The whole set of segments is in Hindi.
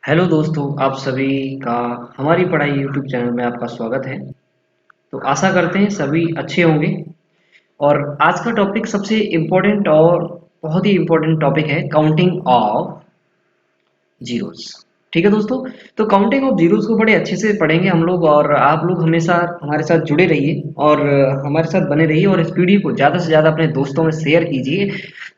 हेलो दोस्तों, आप सभी का हमारी पढ़ाई यूट्यूब चैनल में आपका स्वागत है। तो आशा करते हैं सभी अच्छे होंगे। और आज का टॉपिक सबसे इम्पोर्टेंट और बहुत ही इम्पोर्टेंट टॉपिक है, काउंटिंग ऑफ जीरोस। ठीक है दोस्तों, तो काउंटिंग ऑफ जीरोस को बड़े अच्छे से पढ़ेंगे हम लोग, और आप लोग हमेशा हमारे साथ जुड़े रहिए और हमारे साथ बने रहिए, और इस वीडियो को ज़्यादा से ज़्यादा अपने दोस्तों में शेयर कीजिए,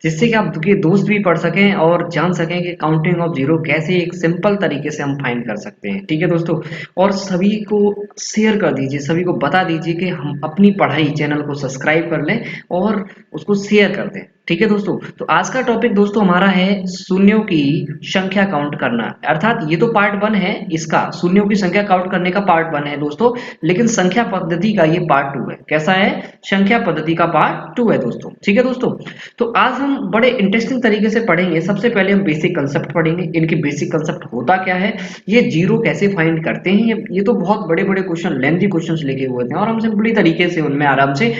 जिससे कि आपके दोस्त भी पढ़ सकें और जान सकें कि काउंटिंग ऑफ जीरो कैसे एक सिंपल तरीके से हम फाइंड कर सकते हैं। ठीक है दोस्तों, और सभी को शेयर कर दीजिए, सभी को बता दीजिए कि हम अपनी पढ़ाई चैनल को सब्सक्राइब कर लें और उसको शेयर कर दें। ठीक है दोस्तों, तो आज का टॉपिक दोस्तों हमारा है शून्यों की संख्या काउंट करना। अर्थात ये तो पार्ट वन है, इसका शून्यों की संख्या काउंट करने का पार्ट वन है दोस्तों, लेकिन संख्या पद्धति का ये पार्ट टू है। कैसा है? संख्या पद्धति का पार्ट टू है दोस्तों। ठीक है दोस्तों, तो आज हम बड़े इंटरेस्टिंग तरीके से पढ़ेंगे। सबसे पहले हम बेसिक कंसेप्ट पढ़ेंगे, इनकी बेसिक कंसेप्ट होता क्या है, ये जीरो कैसे फाइंड करते हैं। ये तो बहुत बड़े बड़े क्वेश्चन, लेंथी क्वेश्चंस लेके हुए थे, और हम सिंपली तरीके से उनमें आराम से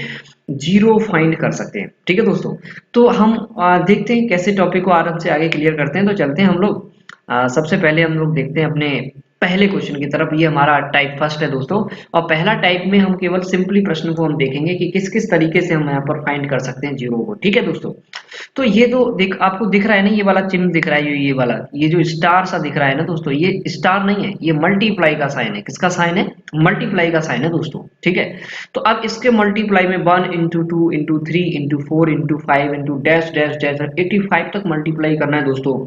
जीरो फाइंड कर सकते हैं। ठीक है दोस्तों, तो हम देखते हैं कैसे टॉपिक को आराम से आगे क्लियर करते हैं। तो चलते हैं हम लोग, सबसे पहले हम लोग देखते हैं अपने पहले क्वेश्चन की तरफ। ये हमारा टाइप फर्स्ट है दोस्तों, और पहला टाइप में हम केवल सिंपली प्रश्न को हम देखेंगे कि किस किस तरीके से हम यहाँ पर फाइंड कर सकते हैं जीरो को। ठीक है दोस्तों, तो ये तो देख, आपको दिख रहा है ना, ये वाला चिन्ह दिख रहा है, ये वाला, ये जो स्टार सा दिख रहा है ना दोस्तों, ये स्टार नहीं है, ये मल्टीप्लाई का साइन है। किसका साइन है? मल्टीप्लाई का साइन है दोस्तों। ठीक है, तो अब इसके मल्टीप्लाई में 1 into 2 into 3 into 4 into 5 into dash dash dash 85 तक मल्टीप्लाई करना है दोस्तों।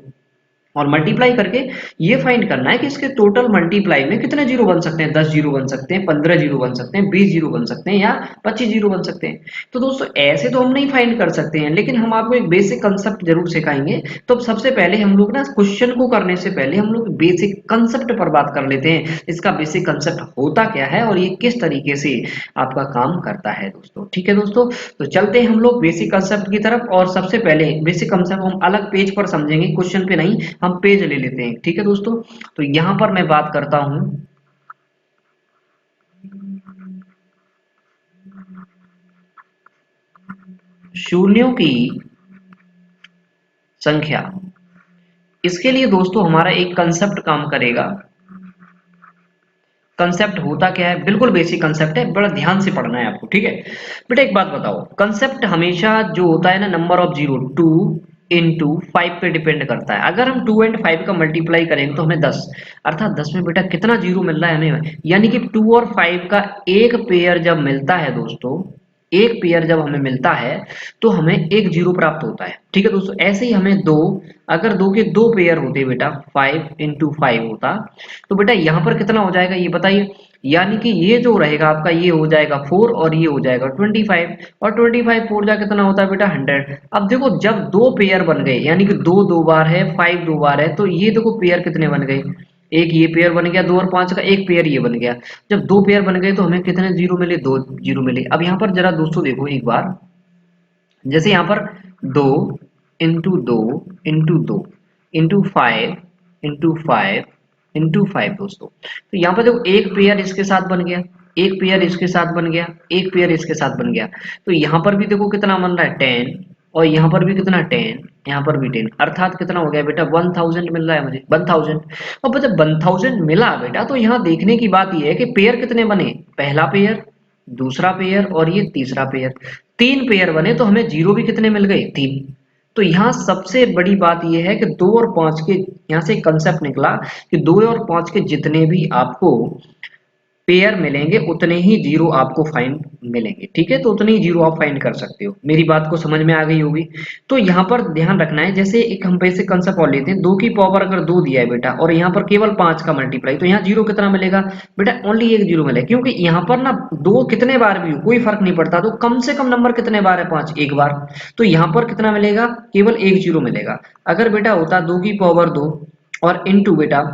और मल्टीप्लाई करके ये फाइंड करना है कि इसके टोटल मल्टीप्लाई में कितने जीरो बन सकते हैं। 10 जीरो बन सकते हैं, 15 जीरो बन सकते हैं, 20 जीरो बन सकते हैं, या 25 जीरो बन सकते हैं। तो दोस्तों ऐसे तो हम नहीं फाइंड कर सकते हैं, लेकिन हम आपको एक बेसिक कंसेप्ट जरूर सिखाएंगे। तो सबसे पहले हम लोग ना क्वेश्चन को करने से पहले हम लोग बेसिक कंसेप्ट पर बात कर लेते हैं। इसका बेसिक कंसेप्ट होता क्या है और ये किस तरीके से आपका काम करता है दोस्तों। ठीक है दोस्तों, तो चलते हैं हम लोग बेसिक कंसेप्ट की तरफ। और सबसे पहले बेसिक कंसेप्ट हम अलग पेज पर समझेंगे, क्वेश्चन पे नहीं, हम पेज ले लेते हैं। ठीक है दोस्तों, तो यहां पर मैं बात करता हूं शून्यों की संख्या। इसके लिए दोस्तों हमारा एक कंसेप्ट काम करेगा। कंसेप्ट होता क्या है, बिल्कुल बेसिक कंसेप्ट है, बड़ा ध्यान से पढ़ना है आपको। ठीक है बेटा, एक बात बताओ, कंसेप्ट हमेशा जो होता है ना, नंबर ऑफ जीरो 2 इंटू 5 पे डिपेंड करता है। अगर हम 2 और 5 का मल्टीप्लाई करेंगे तो हमें 10, अर्थात 10 में बेटा कितना जीरो मिल रहा है हमें, यानी कि 2 और 5 का एक पेयर जब मिलता है दोस्तों, एक पेयर जब हमें मिलता है तो हमें एक जीरो प्राप्त होता है। ठीक है दोस्तों, ऐसे ही हमें दो, अगर दो के दो पेयर होते बेटा, 5 इंटू 5 होता, तो बेटा यहाँ पर कितना हो जाएगा ये बताइए। यानी कि ये जो रहेगा आपका, ये हो जाएगा 4 और ये हो जाएगा 25, और 25 4 जा कितना होता है बेटा 100। अब देखो, जब दो पेयर बन गए, यानी कि दो दो बार है, 5 दो बार है, तो ये देखो पेयर कितने बन गए, एक ये पेयर बन गया, 2 और 5 का एक पेयर ये बन गया। जब दो पेयर बन गए तो हमें कितने जीरो मिले, दो जीरो मिले। अब यहाँ पर जरा दोस्तों देखो एक बार, जैसे यहाँ पर 2 इंटू 2 इंटू 2 इंटू 5 इंटू 5 दोस्तों, तो यहाँ पर देखो एक पेयर इसके साथ बन गया, एक पेयर इसके साथ बन गया, एक पेयर इसके साथ बन गया। तो यहाँ पर भी देखो कितना बन रहा है 10, और यहाँ पर भी कितना 10, यहाँ पर भी 10, अर्थात कितना हो गया बेटा 1000 मिल रहा है मुझे, 1000। और जब 1000 मिला बेटा, तो यहाँ देखने की बात यह है कि पेयर कितने बने, पहला पेयर, दूसरा पेयर और ये तीसरा पेयर, तीन पेयर बने, तो हमें जीरो भी कितने मिल गए, तीन। तो यहाँ सबसे बड़ी बात यह है कि 2 और 5 के, यहाँ से कंसेप्ट निकला कि 2 और 5 के जितने भी आपको पेयर मिलेंगे उतने ही जीरो आपको फाइंड मिलेंगे। ठीक है, तो उतने ही जीरो आप फाइंड कर सकते हो। मेरी बात को समझ में आ गई होगी। तो यहाँ पर ध्यान रखना है, जैसे एक हम बेसिक कंसेप्ट और लेते हैं, 2 की पावर अगर 2 दिया है बेटा, और यहाँ पर केवल 5 का मल्टीप्लाई, तो यहाँ जीरो कितना मिलेगा बेटा, ओनली एक जीरो मिलेगा, क्योंकि यहाँ पर ना दो कितने बार भी हो कोई फर्क नहीं पड़ता, तो कम से कम नंबर कितने बार है, 5, एक बार। तो यहाँ पर कितना मिलेगा, केवल एक जीरो मिलेगा। अगर बेटा होता 2 की पावर 2 और इनटू बेटा,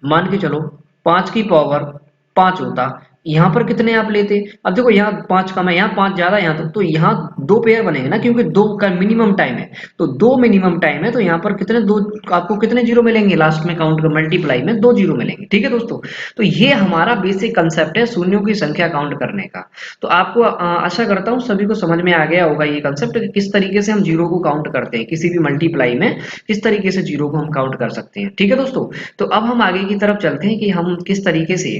मान के चलो 5 की पावर 5 होता, यहाँ पर कितने आप लेते? अब देखो यहाँ 5 कम है, यहाँ 5 ज्यादा है, यहाँ तो यहाँ 2 पेयर बनेंगे ना, क्योंकि 2 का मिनिमम टाइम है। तो 2 मिनिमम टाइम है, तो यहाँ पर कितने दो, आपको कितने जीरो मिलेंगे लास्ट में, काउंट कर मल्टीप्लाई में 2 जीरो मिलेंगे। ठीक है दोस्तों, तो ये हमारा बेसिक कंसेप्ट है शून्यों की संख्या काउंट करने का। तो आपको आशा करता हूँ सभी को समझ में आ गया होगा ये कंसेप्ट, किस तरीके से हम जीरो को काउंट करते हैं, किसी भी मल्टीप्लाई में किस तरीके से जीरो को हम काउंट कर सकते हैं। ठीक है दोस्तों, तो अब हम आगे की तरफ चलते हैं कि हम किस तरीके से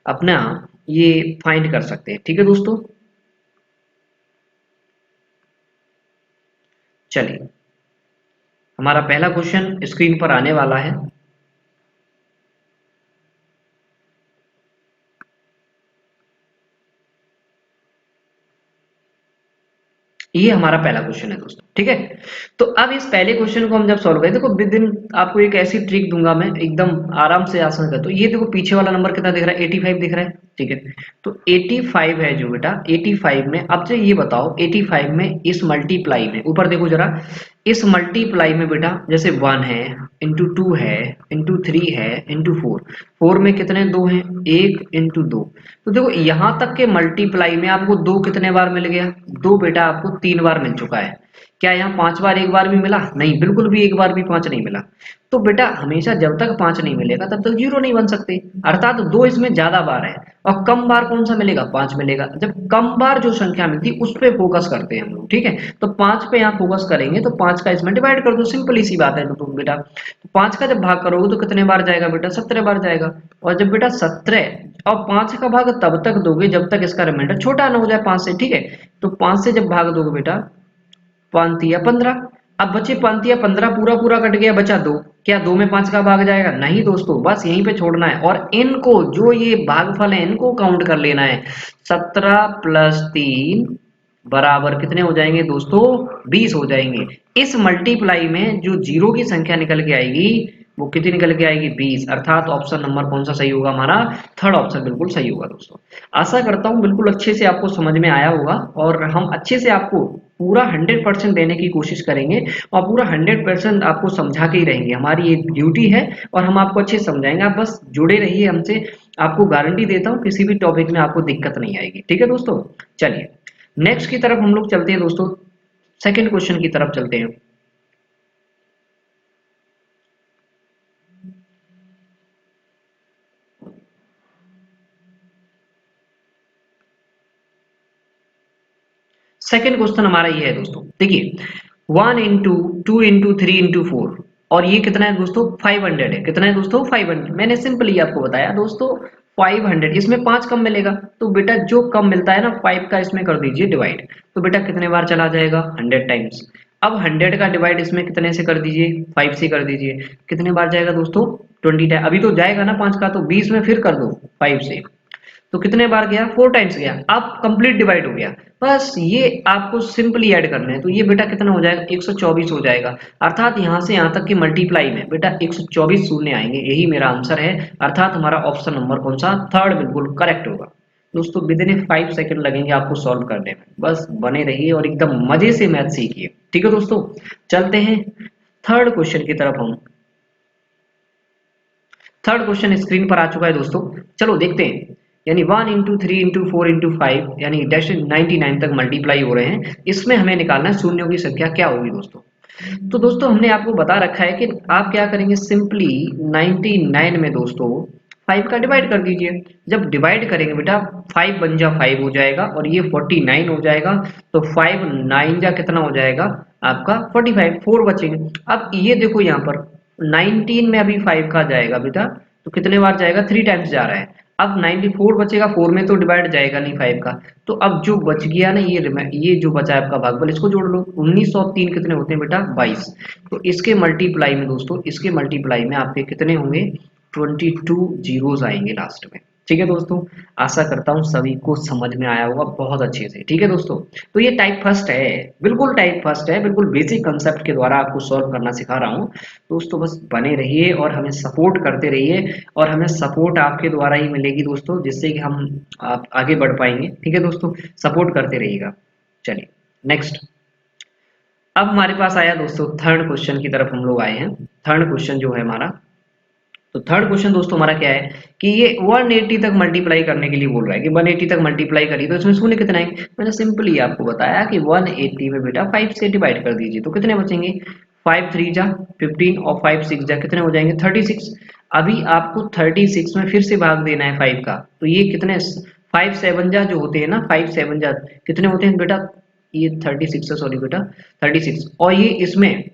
अपना ये फाइंड कर सकते हैं। ठीक है दोस्तों, चलिए हमारा पहला क्वेश्चन स्क्रीन पर आने वाला है। ये हमारा पहला क्वेश्चन है दोस्तों। ठीक है, तो अब इस पहले क्वेश्चन को हम जब सॉल्व करें, देखो विद इन आपको एक ऐसी ट्रिक दूंगा मैं, एकदम आराम से आसान कर। तो ये देखो पीछे वाला नंबर कितना दिख रहा है, 85 दिख रहा है। ठीक है, तो 85 है जो बेटा, 85 में अब से ये बताओ 85 में इस मल्टीप्लाई में, ऊपर देखो जरा, इस मल्टीप्लाई में बेटा जैसे 1 है, इंटू 2 है, इंटू 3 है, इंटू 4, 4 में कितने दो हैं, 1 इंटू 2। तो देखो यहां तक के मल्टीप्लाई में आपको दो कितने बार मिल गया, दो बेटा आपको 3 बार मिल चुका है। क्या यहाँ 5 बार एक बार भी मिला? नहीं, बिल्कुल भी एक बार भी 5 नहीं मिला। तो बेटा हमेशा जब तक 5 नहीं मिलेगा तब तक जीरो नहीं बन सकते, अर्थात दो इसमें ज्यादा बार है। और कम बार कौन सा मिलेगा, 5 मिलेगा। जब कम बार जो संख्या मिलती है उस पे फोकस करते हैं हम लोग। ठीक है, तो 5 पे यहाँ फोकस करेंगे, तो 5 का इसमें डिवाइड कर दो, सिंपल सी बात है। तो तुम बेटा तो 5 का जब भाग करोगे तो कितने बार जाएगा बेटा, 17 बार जाएगा। और जब बेटा 17 और 5 का भाग तब तक दोगे जब तक इसका रिमाइंडर छोटा ना हो जाए 5 से। ठीक है, तो 5 से जब भाग दोगे बेटा, 5 या 15, अब बचे 5 या 15, पूरा पूरा कट गया, बचा 2। क्या 2 में 5 का भाग जाएगा? नहीं दोस्तों, बस यहीं पे छोड़ना है और इनको जो ये भागफल है इनको काउंट कर लेना है। 17 + 3 बराबर कितने हो जाएंगे दोस्तों, 20 हो जाएंगे। इस मल्टीप्लाई में जो जीरो की संख्या निकल के आएगी वो कितनी निकल के आएगी, 20। अर्थात ऑप्शन नंबर कौन सा सही होगा हमारा, थर्ड ऑप्शन बिल्कुल सही होगा दोस्तों। आशा करता हूँ बिल्कुल अच्छे से आपको समझ में आया होगा, और हम अच्छे से आपको पूरा 100% देने की कोशिश करेंगे, और पूरा 100% आपको समझा के ही रहेंगे, हमारी ये ड्यूटी है। और हम आपको अच्छे से समझाएंगे, आप बस जुड़े रहिए हमसे, आपको गारंटी देता हूँ किसी भी टॉपिक में आपको दिक्कत नहीं आएगी। ठीक है दोस्तों, चलिए नेक्स्ट की तरफ हम लोग चलते हैं दोस्तों, सेकंड क्वेश्चन की तरफ चलते हैं। सेकंड क्वेश्चन हमारा ये है दोस्तों, देखिए 1 × 2 × 3 × 4, और ये कितना है दोस्तों, 500 है। कितना है दोस्तों, 500। मैंने सिंपली आपको बताया दोस्तों 500, इसमें 5 कम मिलेगा, तो बेटा जो कम मिलता है ना 5 का, इसमें कर दीजिए डिवाइड। तो बेटा कितने बार चला जाएगा, 100 टाइम्स। अब 100 का डिवाइड इसमें कितने से कर दीजिए, 5 से कर दीजिए। कितने बार जाएगा दोस्तों, 20 टाइम। अभी तो जाएगा ना 5 का, तो 20 में फिर कर दो 5 से, तो कितने बार गया, 4 टाइम्स गया। अब कंप्लीट डिवाइड हो गया। बस ये आपको सिंपली ऐड करना है, तो ये बेटा कितना हो जाएगा, 124 हो जाएगा। अर्थात यहाँ से यहाँ तक की मल्टीप्लाई में बेटा 124 शून्य आएंगे, यही मेरा आंसर है। अर्थात हमारा ऑप्शन नंबर कौन सा, थर्ड बिल्कुल करेक्ट होगा दोस्तों। विद इन 5 सेकंड लगेंगे आपको सॉल्व करने में, बस बने रहिए और एकदम मजे से मैथ सीखिए। ठीक है दोस्तों, चलते हैं थर्ड क्वेश्चन की तरफ हम। थर्ड क्वेश्चन स्क्रीन पर आ चुका है दोस्तों, चलो देखते हैं। यानी 1 × 3 × 4 × 5 यानी डैश 99 तक मल्टीप्लाई हो रहे हैं, इसमें हमें निकालना है शून्यों की संख्या क्या होगी दोस्तों। तो दोस्तों हमने आपको बता रखा है कि आप क्या करेंगे, सिंपली 99 में दोस्तों 5 का डिवाइड कर दीजिए। जब डिवाइड करेंगे बेटा 5 बन जा 5 हो जाएगा, और ये 49 हो जाएगा। तो 5 9 जा कितना हो जाएगा आपका 45, 4 बचेंगे। अब ये देखो यहाँ पर 19 में अभी 5 का जाएगा बेटा, तो कितने बार जाएगा, 3 टाइम्स जा रहा है। अब 94 बचेगा, 4 में तो डिवाइड जाएगा नहीं 5 का। तो अब जो बच गया ना, ये जो बचा है आपका भागफल, इसको जोड़ लो। 19 और 3 कितने होते हैं बेटा, 22। तो इसके मल्टीप्लाई में दोस्तों, इसके मल्टीप्लाई में आपके कितने होंगे, 22 जीरोस आएंगे लास्ट में। ठीक है दोस्तों, आशा करता हूँ सभी को समझ में आया होगा बहुत अच्छे से। ठीक है दोस्तों, तो ये टाइप फर्स्ट है, बिल्कुल टाइप फर्स्ट है, बिल्कुल बेसिक कंसेप्ट के द्वारा आपको सॉल्व करना सिखा रहा हूँ दोस्तों। बस बने रहिए और हमें सपोर्ट करते रहिए, और हमें सपोर्ट आपके द्वारा ही मिलेगी दोस्तों, जिससे कि हम आप आगे बढ़ पाएंगे। ठीक है दोस्तों, सपोर्ट करते रहिएगा। चलिए नेक्स्ट, अब हमारे पास आया दोस्तों थर्ड क्वेश्चन की तरफ हम लोग आए हैं। थर्ड क्वेश्चन जो है हमारा, तो थर्ड क्वेश्चन दोस्तों हमारा क्या है कि ये 180 तक मल्टीप्लाई करने के लिए बोल रहा है कि 180 तक मल्टीप्लाई करिए, तो इसमें शून्य कितना है? मैंने सिंपली आपको बताया कि 180 में बेटा 5 से डिवाइड कर दीजिए, तो कितने बचेंगे? 5 3 जा 15 और 5 6 जा कितने हो जाएंगे? 36। अभी आपको 36 में फिर से भाग देना है 5 का, तो ये कितने 5 7 जा जो होते हैं ना, 5 7 जा कितने होते हैं बेटा? ये 36 है, सॉरी बेटा 36, और ये इसमें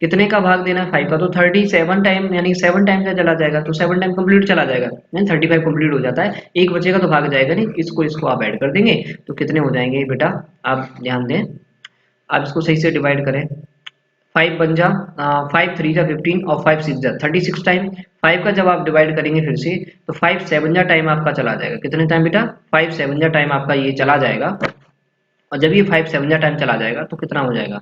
कितने का भाग देना है? 5 का, तो 37 टाइम यानी 7 टाइम का चला जाएगा, तो 7 टाइम कंप्लीट चला जाएगा, नहीं 35 कंप्लीट हो जाता है, एक बचेगा तो भाग जाएगा नहीं, इसको इसको आप ऐड कर देंगे तो कितने हो जाएंगे बेटा? आप ध्यान दें, आप इसको सही से डिवाइड करें। 5 बन जा 5 3 जा 15 और 5 6 जा 36 टाइम। 5 का जब आप डिवाइड करेंगे फिर से, तो 5 7 जा टाइम आपका चला जाएगा, कितने टाइम बेटा? 5 7 जा टाइम आपका ये चला जाएगा, और जब ये 5 7 जा टाइम चला जाएगा तो कितना हो जाएगा?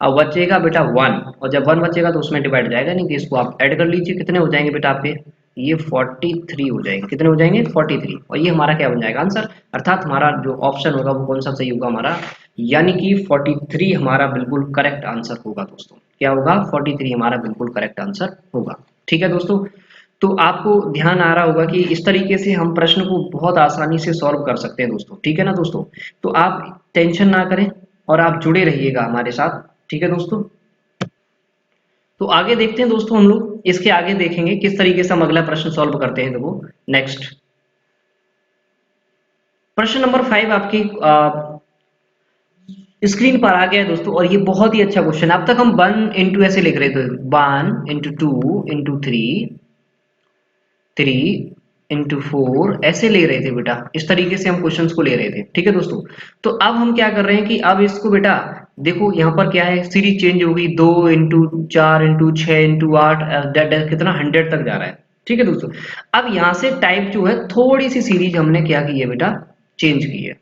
अब बचेगा बेटा 1, और जब 1 बचेगा तो उसमें डिवाइड जाएगा नहीं, कि इसको आप ऐड कर लीजिए, कितने हो जाएंगे बेटा आपके? ये 43 हो जाएंगे, कितने हो जाएंगे? 43, और ये हमारा क्या बन जाएगा? आंसर, अर्थात हमारा जो ऑप्शन होगा वो कौन सा सही होगा हमारा, यानी कि 43 हमारा बिल्कुल करेक्ट आंसर होगा दोस्तों। क्या होगा? 43 हमारा बिल्कुल करेक्ट आंसर होगा। ठीक है दोस्तों, तो आपको ध्यान आ रहा होगा कि इस तरीके से हम प्रश्न को बहुत आसानी से सॉल्व कर सकते हैं दोस्तों। ठीक है ना दोस्तों, तो आप टेंशन ना करें और आप जुड़े रहिएगा हमारे साथ। ठीक है दोस्तों, तो आगे देखते हैं दोस्तों, हम लोग इसके आगे देखेंगे किस तरीके से हम अगला प्रश्न सॉल्व करते हैं। देखो नेक्स्ट प्रश्न नंबर 5 आपकी स्क्रीन पर आ गया है दोस्तों, और ये बहुत ही अच्छा क्वेश्चन है। अब तक हम 1 इंटू ऐसे लिख रहे थे, 1 इंटू 2 इंटू 3 इंटू 4 ऐसे ले रहे थे बेटा, इस तरीके से हम क्वेश्चंस को ले रहे थे। ठीक है दोस्तों, तो अब हम क्या कर रहे हैं कि अब इसको बेटा देखो यहाँ पर क्या है, सीरीज चेंज होगी, 2 इंटू 4 इंटू 6 इंटू 8 कितना 100 तक जा रहा है। ठीक है दोस्तों, अब यहाँ से टाइप जो है थोड़ी सी सीरीज हमने क्या की है बेटा, चेंज की है।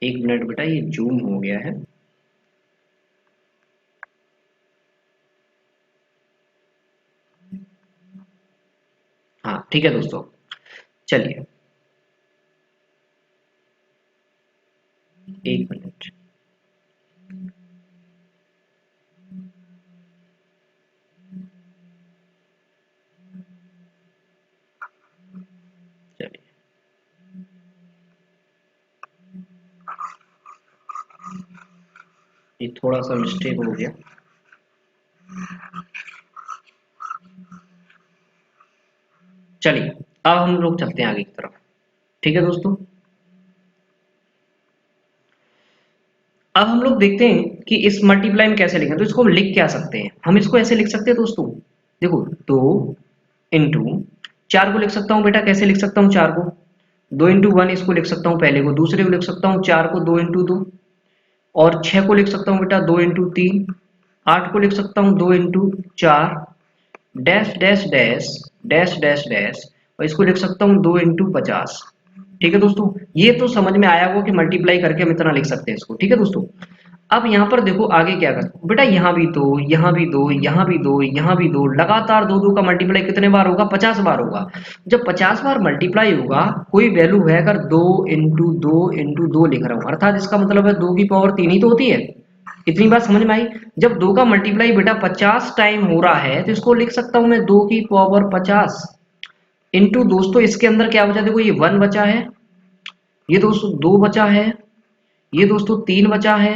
एक मिनट बेटा, ये जूम हो गया है। हाँ ठीक है दोस्तों, चलिए एक मिनट। चलिए ये थोड़ा सा मिस्टेक हो गया। चलिए अब हम लोग चलते हैं आगे की तरफ। ठीक है दोस्तों, अब हम लोग देखते हैं कि इस मल्टीप्लाई में कैसे लिखें, तो इसको हम लिख क्या सकते हैं? हम इसको ऐसे लिख सकते हैं दोस्तों, देखो 2 इंटू 4 को लिख सकता हूँ बेटा, कैसे लिख सकता हूँ 4 को? 2 इंटू 1 इसको लिख सकता हूँ पहले को, दूसरे को लिख सकता हूँ 4 को 2 इंटू 2, और 6 को लिख सकता हूँ बेटा 2 इंटू 3, 8 को लिख सकता हूँ 2 into 4, dash dash dash dash dash dash, और इसको लिख सकता हूँ 2 इंटू 50। ठीक है दोस्तों, ये तो समझ में आया होगा कि मल्टीप्लाई करके हम इतना लिख सकते हैं इसको। ठीक है दोस्तों, अब यहाँ पर देखो आगे क्या कर बेटा, यहाँ भी दो, यहाँ भी दो, यहाँ भी दो, यहाँ भी दो, लगातार दो दो का मल्टीप्लाई कितने बार होगा? 50 बार होगा। जब 50 बार मल्टीप्लाई होगा, कोई वैल्यू है अगर 2 इंटू 2 इंटू 2 लिख रहा हूँ, अर्थात इसका मतलब है 2 की पावर 3 ही तो होती है। इतनी बात समझ में आई? जब 2 का मल्टीप्लाई बेटा 50 टाइम हो रहा है, तो इसको लिख सकता हूँ मैं 2 की पावर 50 इंटू दोस्तों इसके अंदर क्या बचा, देखो ये 1 बचा है, ये दोस्तों 2 बचा है, ये दोस्तों 3 बचा है,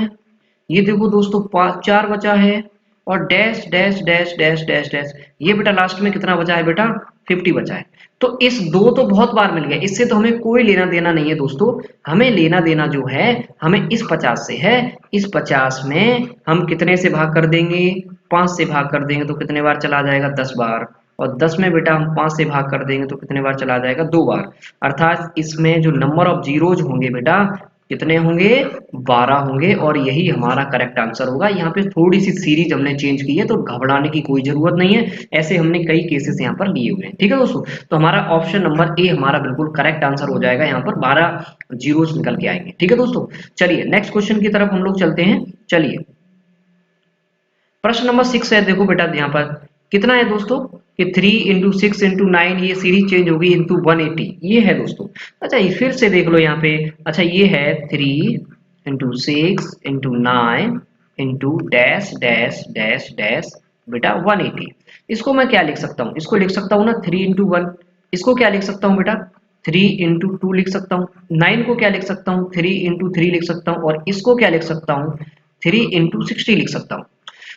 ये देखो दोस्तों 4 बचा है, और dash dash dash dash dash dash, ये बेटा लास्ट में कितना बचा है बेटा? 50 बचा है। तो इस 2 तो बहुत बार मिल गया, इससे तो हमें कोई लेना देना नहीं है दोस्तों। हमें लेना देना जो है, हमें इस 50 से है। इस 50 में हम कितने से भाग कर देंगे? 5 से भाग कर देंगे तो कितने बार चला जाएगा? 10 बार। और 10 में बेटा हम 5 से भाग कर देंगे तो कितने बार चला जाएगा? 2 बार। अर्थात इसमें जो नंबर ऑफ जीरोज होंगे बेटा कितने होंगे? 12 होंगे, और यही हमारा करेक्ट आंसर होगा। यहाँ पे थोड़ी सी सीरीज हमने चेंज की है, तो घबराने की कोई जरूरत नहीं है, ऐसे हमने कई केसेस यहाँ पर लिए हुए हैं। ठीक है दोस्तों, तो हमारा ऑप्शन नंबर ए हमारा बिल्कुल करेक्ट आंसर हो जाएगा, यहाँ पर 12 जीरोस निकल के आएंगे। ठीक है दोस्तों, चलिए नेक्स्ट क्वेश्चन की तरफ हम लोग चलते हैं। चलिए प्रश्न नंबर 6 है, देखो बेटा यहाँ पर कितना है दोस्तों कि 3 इंटू 6 इंटू 9, ये सीरीज चेंज होगी इंटू 180, ये है दोस्तों। अच्छा ये फिर से देख लो यहाँ पे, अच्छा ये है 3 into 6 into 9 into dash dash dash dash बेटा 180। इसको मैं क्या लिख सकता हूँ, इसको लिख सकता हूँ ना 3 into 1। इसको क्या लिख सकता हूँ बेटा 3 into 2 लिख सकता हूँ। 9 को क्या लिख सकता हूँ 3 into 3 लिख सकता हूँ। और इसको क्या लिख सकता हूँ 3 into 60 लिख सकता हूँ।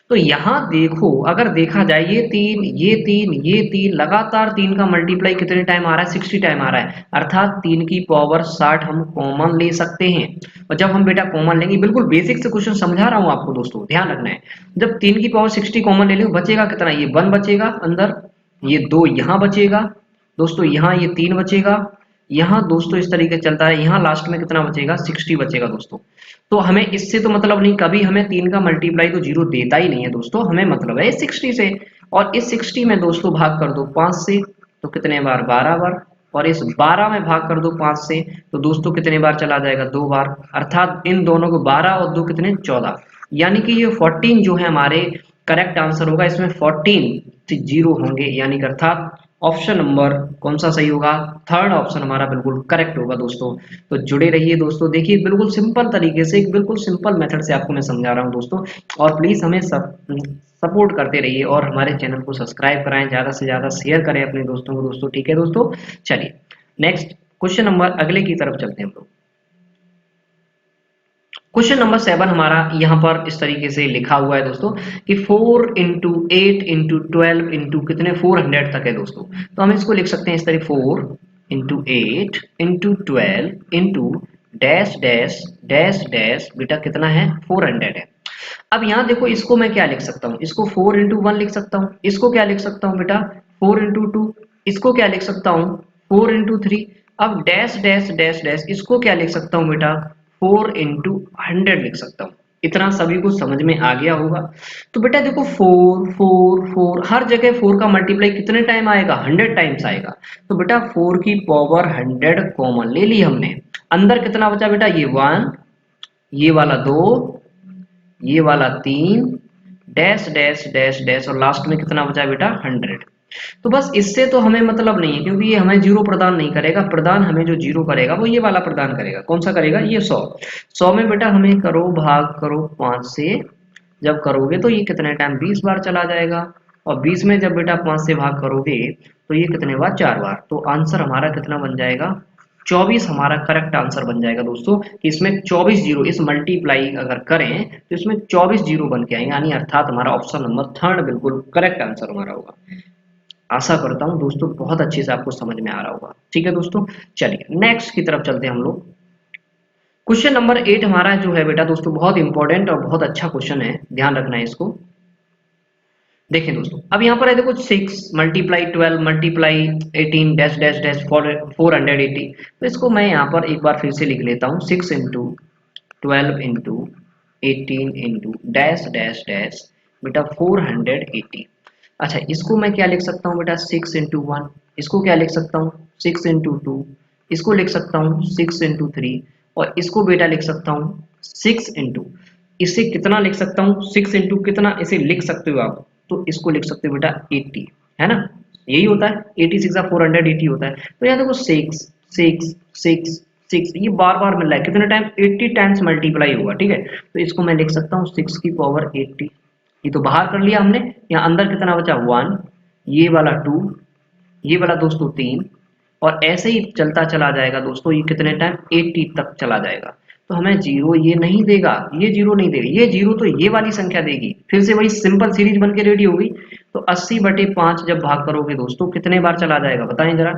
तो यहाँ देखो अगर देखा जाए ये तीन ये तीन ये तीन लगातार तीन का मल्टीप्लाई कितने टाइम आ रहा है 60 टाइम आ रहा है। अर्थात 3 की पावर 60 हम कॉमन ले सकते हैं। और जब हम बेटा कॉमन लेंगे, बिल्कुल बेसिक से क्वेश्चन समझा रहा हूँ आपको दोस्तों, ध्यान रखना है। जब 3 की पावर 60 कॉमन ले लो बचेगा कितना, ये 1 बचेगा अंदर, ये 2 यहाँ बचेगा दोस्तों, यहाँ ये 3 बचेगा, यहाँ दोस्तों इस तरीके चलता है, यहाँ लास्ट में कितना बचेगा 60 बचेगा दोस्तों। तो हमें इससे तो मतलब नहीं, कभी हमें 3 का मल्टीप्लाई तो 0 देता ही नहीं है दोस्तों, हमें मतलब है 60 से। और इस 60 में दोस्तों भाग कर दो 5 से, तो कितने बार 12 बार। और इस 12 में भाग कर दो 5 से, तो दोस्तों कितने बार चला जाएगा 2 बार। अर्थात इन दोनों को 12 और 2 कितने 14, यानी कि ये 14 जो है हमारे करेक्ट आंसर होगा। इसमें 14 जीरो होंगे, यानी कि अर्थात ऑप्शन नंबर कौन सा सही होगा, थर्ड ऑप्शन हमारा बिल्कुल करेक्ट होगा दोस्तों। तो जुड़े रहिए दोस्तों, देखिए बिल्कुल सिंपल तरीके से, एक बिल्कुल सिंपल मेथड से आपको मैं समझा रहा हूँ दोस्तों। और प्लीज हमें सपोर्ट करते रहिए और हमारे चैनल को सब्सक्राइब कराएं, ज्यादा से ज्यादा शेयर करें अपने दोस्तों को दोस्तों, ठीक है दोस्तों। चलिए नेक्स्ट क्वेश्चन नंबर अगले की तरफ चलते हैं हम लोग। क्वेश्चन नंबर 7 हमारा यहाँ पर इस तरीके से लिखा हुआ है दोस्तों कि 4 into 8 into 12 इंटू कितने 400 तक है दोस्तों। तो हम इसको लिख सकते हैं इस तरह 4 into 8 into 12 into dash dash dash dash बेटा कितना है 400 है। अब यहाँ देखो इसको मैं क्या लिख सकता हूँ, इसको 4 into 1 लिख सकता हूँ, इसको क्या लिख सकता हूँ बेटा 4 into 2, इसको क्या लिख सकता हूँ 4 into 3। अब डैश डैश डैश डैश इसको क्या लिख सकता हूँ बेटा 4 into 100 लिख सकता हूँ। इतना सभी को समझ में आ गया होगा। तो बेटा देखो 4 4 4 हर जगह 4 का मल्टीप्लाई कितने टाइम आएगा 100 टाइम्स आएगा। तो बेटा 4 की पावर 100 कॉमन ले ली हमने। अंदर कितना बचा बेटा, ये 1, ये वाला 2, ये वाला 3, डैश डैश डैश डैश और लास्ट में कितना बचा बेटा 100। तो बस इससे तो हमें मतलब नहीं है, क्योंकि ये हमें जीरो प्रदान नहीं करेगा। प्रदान हमें जो जीरो करेगा वो ये वाला प्रदान करेगा। कौन सा करेगा, ये 100। 100 में बेटा हमें करो भाग करो 5 से, जब करोगे तो ये कितने टाइम 20 बार चला जाएगा। और 20 में जब बेटा 5 से भाग करोगे तो ये कितने बार 4 बार। तो आंसर हमारा कितना बन जाएगा 24 हमारा करेक्ट आंसर बन जाएगा दोस्तों। कि इसमें 24 जीरो, इस मल्टीप्लाई अगर करें तो इसमें 24 जीरो बन के आएंगे, यानी अर्थात हमारा ऑप्शन नंबर थर्ड बिल्कुल करेक्ट आंसर हमारा होगा। आशा करता हूं दोस्तों बहुत अच्छे से आपको समझ में आ रहा होगा, ठीक है दोस्तों। चलिए नेक्स्ट की तरफ चलते हैं हम लोग। क्वेश्चन नंबर 8 हमारा जो है बेटा दोस्तों बहुत इंपॉर्टेंट और बहुत अच्छा क्वेश्चन है, ध्यान रखना है इसको। देखिए दोस्तों अब यहाँ पर है देखो 6 × 12 × 18 डैश डैश डैश 480। तो इसको मैं यहाँ पर एक बार फिर से लिख लेता हूँ 6 × 12 × 18 डैश डैश डैश बेटा 480। अच्छा इसको मैं क्या लिख सकता हूँ बेटा 6 into 1, इसको क्या लिख सकता हूँ 6 into 2, इसको लिख सकता हूँ 6 into 3 और इसको बेटा लिख सकता हूँ 6 into, इसे कितना लिख सकता हूँ 6 into कितना इसे लिख सकते हो आप, तो इसको लिख सकते हो बेटा 80, है ना। यही होता है 86 480 होता है। तो यहाँ देखो 6 6 6 6 ये बार बार मिल रहा है, कितने टाइम 80 टाइम्स मल्टीप्लाई हुआ, ठीक है। तो इसको मैं लिख सकता हूँ 6 की पावर 80। ये तो बाहर कर लिया हमने। यहाँ अंदर कितना बचा 1, ये वाला 2, ये वाला दोस्तों 3, और ऐसे ही चलता चला जाएगा दोस्तों। ये कितने टाइम 80 तक चला जाएगा। तो हमें जीरो ये नहीं देगा, ये जीरो नहीं देगा, ये जीरो तो ये वाली संख्या देगी। फिर से वही सिंपल सीरीज बन के रेडी हो गई। तो 80/5 जब भाग करोगे दोस्तों कितने बार चला जाएगा बताएं जरा।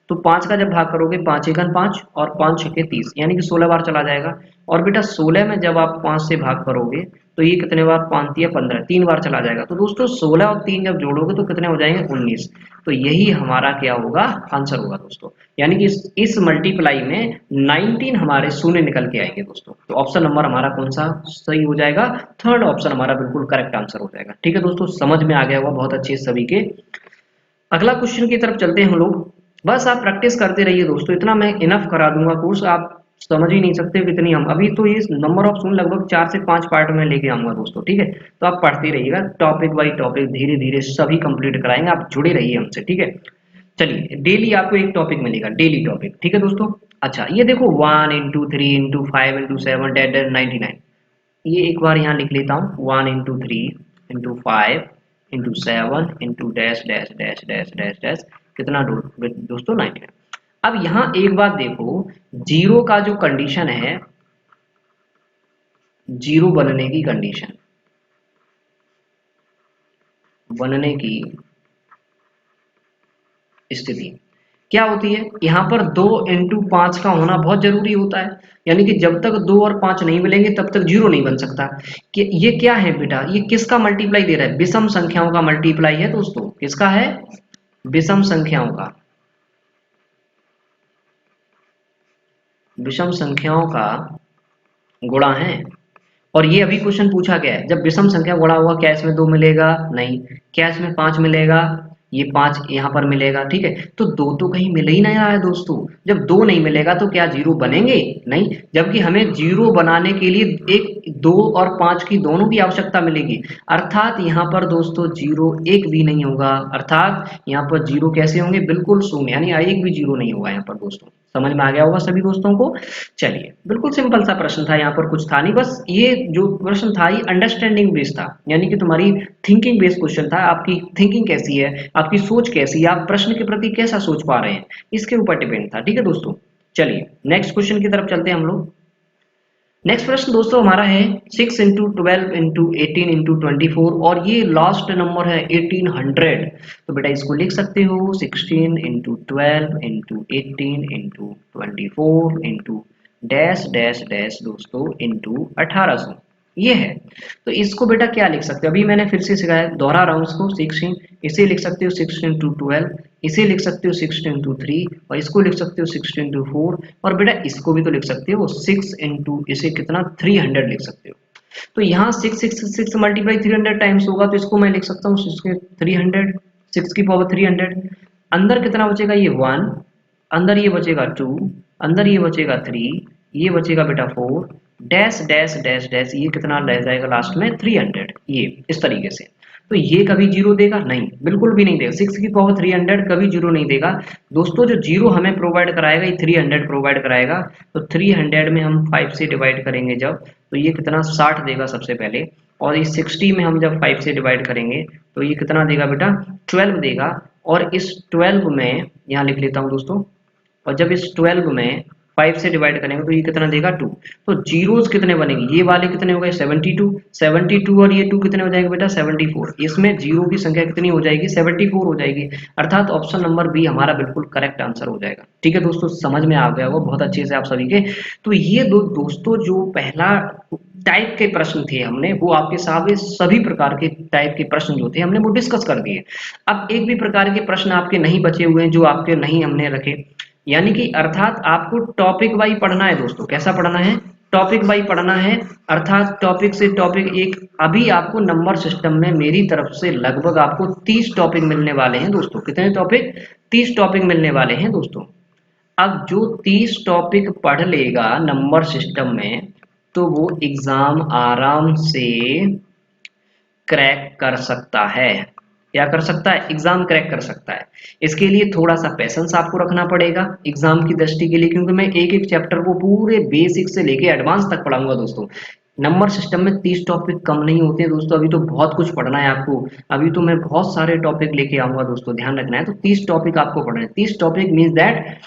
तो 5 का जब भाग करोगे 5 एकन 5 और 5 छके 30, यानी कि 16 बार चला जाएगा। और बेटा 16 में जब आप 5 से भाग करोगे तो ये कितने बार 5 या 15 3 बार चला जाएगा। तो दोस्तों 16 और 3 जब जोड़ोगे तो कितने हो जाएंगे 19। तो यही हमारा क्या होगा आंसर होगा दोस्तों। यानी कि इस मल्टीप्लाई में 19 हमारे शून्य निकल के आएंगे दोस्तों। तो ऑप्शन नंबर हमारा कौन सा सही हो जाएगा, थर्ड ऑप्शन हमारा बिल्कुल करेक्ट आंसर हो जाएगा, ठीक है दोस्तों। समझ में आ गया होगा बहुत अच्छे सभी के। अगला क्वेश्चन की तरफ चलते हैं हम लोग। बस आप प्रैक्टिस करते रहिए दोस्तों, इतना मैं इनफ करा दूंगा कोर्स, आप समझ ही नहीं सकते कितनी हम अभी तो ये नंबर ऑफ शून्य लगभग 4 से 5 पार्ट में लेके आऊंगा दोस्तों, ठीक है। तो आप पढ़ते रहिएगा, टॉपिक बाई टॉपिक धीरे धीरे सभी कंप्लीट कराएंगे, आप जुड़े रहिए हमसे, ठीक है। चलिए डेली आपको एक टॉपिक मिलेगा, डेली टॉपिक, ठीक है दोस्तों। अच्छा ये देखो 1 into 3 into 5 into 7 डेड 99। ये एक बार यहाँ लिख लेता हूँ, 1 into 3 into 5 into 7 into dash dash dash dash dash, कितना दोस्तों 9 है। अब यहाँ एक बात देखो, जीरो का जो कंडीशन है, जीरो बनने की स्थिति क्या होती है, यहाँ पर 2 into 5 का होना बहुत जरूरी होता है। यानी कि जब तक 2 और 5 नहीं मिलेंगे तब तक जीरो नहीं बन सकता। कि ये क्या है बेटा, ये किसका मल्टीप्लाई दे रहा है, विषम संख्याओं का मल्टीप्लाई है दोस्तों। किसका है, विषम संख्याओं का, विषम संख्याओं का गुणा है। और ये अभी क्वेश्चन पूछा गया है, जब विषम संख्या गुणा होगा क्या इसमें 2 मिलेगा, नहीं। क्या इसमें 5 मिलेगा, ये 5 यहाँ पर मिलेगा, ठीक है। तो दो तो कहीं मिल ही नहीं रहा है दोस्तों। जब दो नहीं मिलेगा तो क्या जीरो बनेंगे, नहीं। जबकि हमें जीरो बनाने के लिए एक, 2 और 5 की दोनों की आवश्यकता मिलेगी। अर्थात यहाँ पर दोस्तों जीरो एक भी नहीं होगा। अर्थात यहाँ पर जीरो कैसे होंगे, बिल्कुल शून्य, यानी एक भी जीरो नहीं होगा यहाँ पर दोस्तों। समझ में आ गया होगा सभी दोस्तों को। चलिए, बिल्कुल सिंपल सा प्रश्न था, यहाँ पर कुछ था नहीं, बस ये जो प्रश्न था ये अंडरस्टैंडिंग बेस्ड था। यानी कि तुम्हारी थिंकिंग बेस्ड क्वेश्चन था, आपकी थिंकिंग कैसी है, आपकी सोच कैसी है, आप प्रश्न के प्रति कैसा सोच पा रहे हैं, इसके ऊपर डिपेंड था। ठीक है दोस्तों, चलिए नेक्स्ट क्वेश्चन की तरफ चलते हैं हम लोग। नेक्स्ट प्रश्न दोस्तों हमारा है 6 into 12 into 18 into 24, और ये लास्ट नंबर है 1800। तो बेटा इसको लिख सकते हो 16 into 12 into 18 into 24 into dash dash dash दोस्तों इंटू 1800, ये है। तो इसको बेटा क्या लिख सकते हो, अभी मैंने फिर से सिखाया, दोहरा रहा हूँ इसको। 16, इसे लिख सकते हो 6 into 12, इसे लिख सकते हो 6 into 3, और इसको लिख सकते हो 6 into 4, और बेटा इसको भी तो लिख सकते हो 6 into इसे कितना 300 लिख सकते हो। तो यहाँ 6 मल्टीप्लाई 300 टाइम्स होगा, तो इसको मैं लिख सकता हूँ 300, 6 की पावर 300। अंदर कितना बचेगा, ये 1, अंदर ये बचेगा 2, अंदर ये बचेगा 3, ये बचेगा बेटा 4, डैश डैश डैश डैश, ये कितना रह जाएगा लास्ट में 300। ये इस तरीके से। तो ये कभी जीरो देगा नहीं, बिल्कुल भी नहीं देगा। 6 की पावर 300 कभी जीरो नहीं देगा दोस्तों। जो जीरो हमें प्रोवाइड कराएगा ये 300 प्रोवाइड कराएगा। तो 300 में हम 5 से डिवाइड करेंगे जब, तो ये कितना 60 देगा सबसे पहले। और इस 60 में हम जब 5 से डिवाइड करेंगे तो ये कितना देगा बेटा 12 देगा। और इस 12 में यहाँ लिख लेता हूँ दोस्तों, और जब इस 12 में 5 से डिवाइड करेंगे तो ये कितना देगा 2। तो जीरोस कितने बनेंगे, ये वाले कितने हो गए 72, 72 और ये 2 कितने हो जाएंगे बेटा 74। इसमें जीरो की संख्या कितनी हो जाएगी 74 हो जाएगी। अर्थात ऑप्शन नंबर बी हमारा बिल्कुल करेक्ट आंसर हो जाएगा। ठीक है दोस्तों, समझ में आ गया होगा बहुत अच्छे से आप सभी के। तो ये दो दोस्तों जो पहला टाइप के प्रश्न थे हमने वो आपके सामने सभी प्रकार के टाइप के प्रश्न जो थे हमने वो डिस्कस कर दिए। अब एक भी प्रकार के प्रश्न आपके नहीं बचे हुए हैं जो आपके नहीं हमने रखे। यानी कि अर्थात आपको टॉपिक वाइज पढ़ना है दोस्तों। कैसा पढ़ना है, टॉपिक वाइज पढ़ना है। अर्थात टॉपिक से टॉपिक एक, अभी आपको नंबर सिस्टम में मेरी तरफ से लगभग आपको 30 टॉपिक मिलने वाले हैं दोस्तों। कितने टॉपिक, 30 टॉपिक मिलने वाले हैं दोस्तों। अब जो 30 टॉपिक पढ़ लेगा नंबर सिस्टम में तो वो एग्जाम आराम से क्रैक कर सकता है। क्या कर सकता है, एग्जाम क्रैक कर सकता है। इसके लिए थोड़ा सा पैसेंस आपको रखना पड़ेगा एग्जाम की दृष्टि के लिए, क्योंकि मैं एक एक चैप्टर को पूरे बेसिक से लेके एडवांस तक पढ़ाऊंगा दोस्तों। नंबर सिस्टम में 30 टॉपिक कम नहीं होते हैं दोस्तों। अभी तो बहुत कुछ पढ़ना है आपको, अभी तो मैं बहुत सारे टॉपिक लेके आऊंगा दोस्तों, ध्यान रखना है। तो 30 टॉपिक आपको पढ़ना है। 30 टॉपिक मीन्स दैट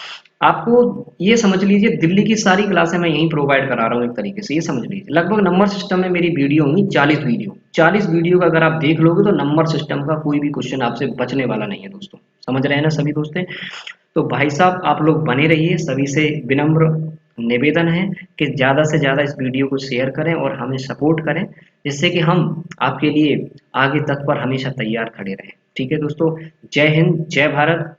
आपको ये समझ लीजिए दिल्ली की सारी क्लासें मैं यहीं प्रोवाइड करा रहा हूँ एक तरीके से, ये समझ लीजिए। लगभग नंबर सिस्टम में मेरी वीडियो होंगी 40 वीडियो। 40 वीडियो का अगर आप देख लोगे तो नंबर सिस्टम का कोई भी क्वेश्चन आपसे बचने वाला नहीं है दोस्तों। समझ रहे हैं ना सभी दोस्तों। तो भाई साहब आप लोग बने रहिए, सभी से विनम्र निवेदन है कि ज़्यादा से ज़्यादा इस वीडियो को शेयर करें और हमें सपोर्ट करें, जिससे कि हम आपके लिए आगे तक पर हमेशा तैयार खड़े रहें। ठीक है दोस्तों, जय हिंद, जय भारत।